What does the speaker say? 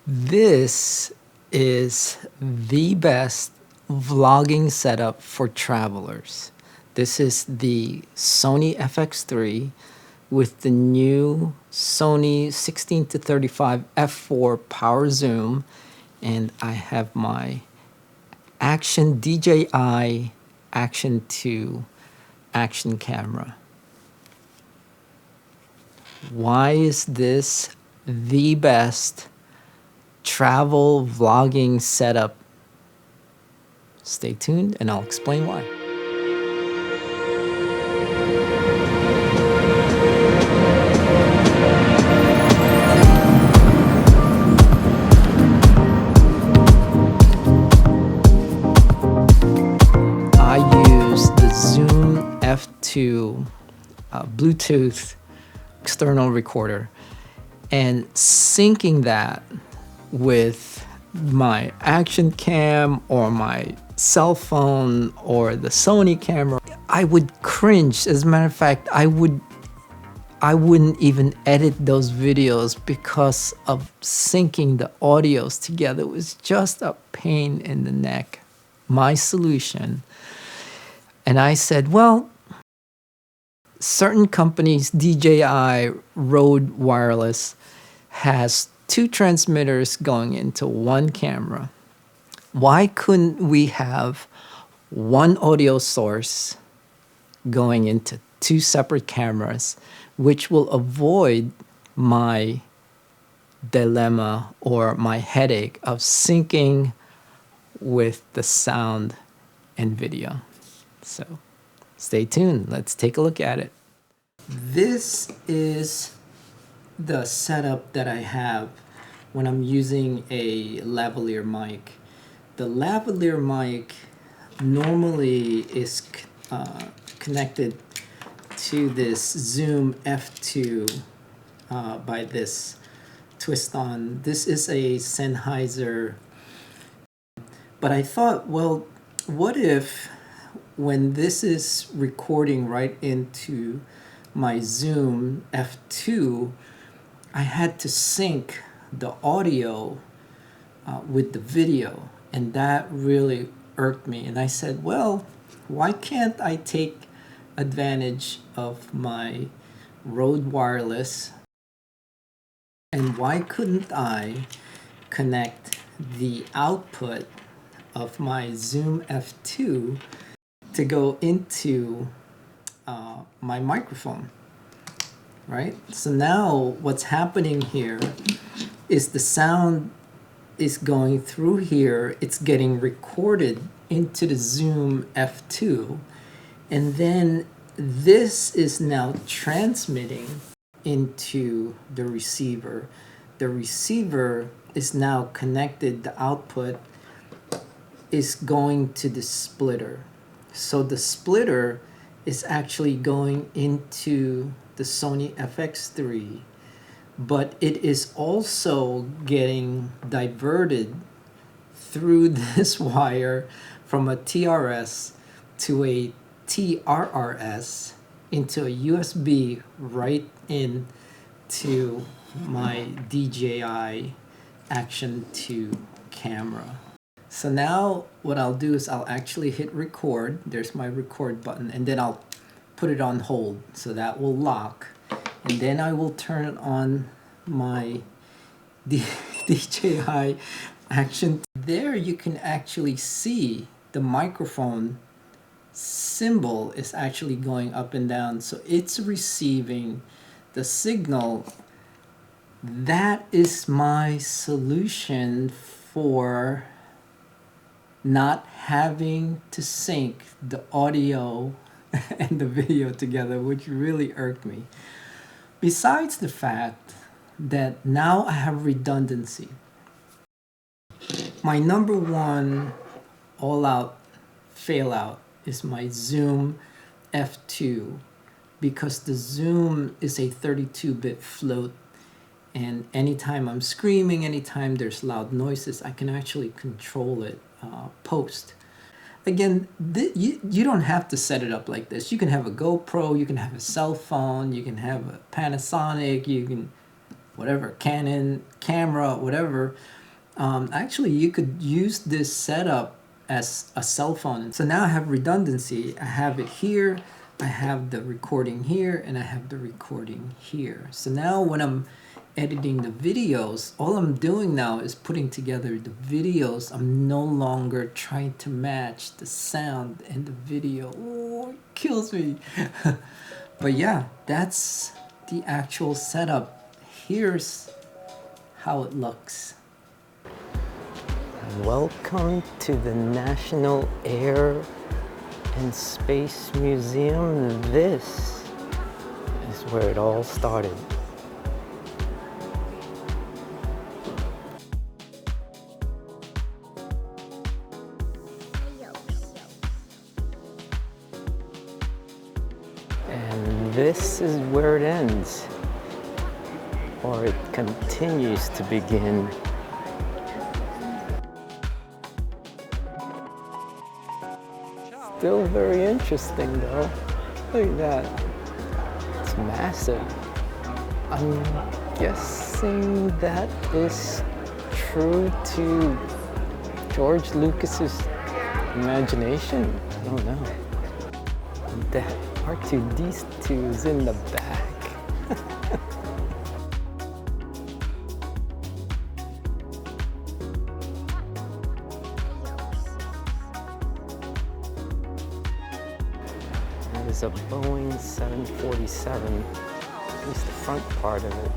This is the best vlogging setup for travelers. This is the Sony FX3 with the new Sony 16 to 35 f4 power zoom, and I have my Action DJI Action 2 action camera. Why is this the best travel vlogging setup? Stay tuned and I'll explain why. I use the Zoom F2 Bluetooth external recorder, and syncing that with my action cam or my cell phone or the Sony camera, I would cringe. As a matter of fact, I wouldn't even edit those videos because of syncing the audios together. It was just a pain in the neck. My solution, and I said, well, certain companies, DJI Rode Wireless, has two transmitters going into one camera. Why couldn't we have one audio source going into two separate cameras, which will avoid my dilemma or my headache of syncing with the sound and video? So stay tuned. Let's take a look at it. This is the setup that I have when I'm using a lavalier mic. The lavalier mic normally is connected to this Zoom F2 by this twist on. This is a Sennheiser. But I thought, well, what if when this is recording right into my Zoom F2, I had to sync the audio with the video, and that really irked me. And I said, well, why can't I take advantage of my Rode Wireless, and why couldn't I connect the output of my Zoom F2 to go into my microphone, right? So now what's happening here is the sound is going through here. It's getting recorded into the Zoom F2, and then this is now transmitting into the receiver. The receiver is now connected. The output is going to the splitter. So the splitter is actually going into the Sony FX3, but it is also getting diverted through this wire from a TRS to a TRRS into a USB right into my DJI Action 2 camera. So now what I'll do is I'll actually hit record. There's my record button, and then I'll put it on hold, so that will lock. And then I will turn on my DJI Action. There you can actually see the microphone symbol is actually going up and down. So it's receiving the signal. That is my solution for not having to sync the audio and the video together, which really irked me. Besides the fact that now I have redundancy. My number one all-out fail-out is my Zoom F2, because the Zoom is a 32-bit float, and anytime I'm screaming, anytime there's loud noises, I can actually control it post. Again, you don't have to set it up like this. You can have a GoPro, you can have a cell phone, you can have a Panasonic, you can whatever, Canon camera, whatever. Actually, you could use this setup as a cell phone. So now I have redundancy. I have it here, I have the recording here, and I have the recording here. So now when I'm editing the videos, all I'm doing now is putting together the videos. I'm no longer trying to match the sound in the video. Oh, it kills me. But yeah, that's the actual setup. Here's how it looks. Welcome to the National Air and Space Museum. This is where it all started. And this is where it ends, or it continues to begin. Still very interesting though. Look at that. It's massive. I'm guessing that is true to George Lucas's imagination. I don't know. The R2-D2 is in the back. There's a Boeing 747, at least the front part of it.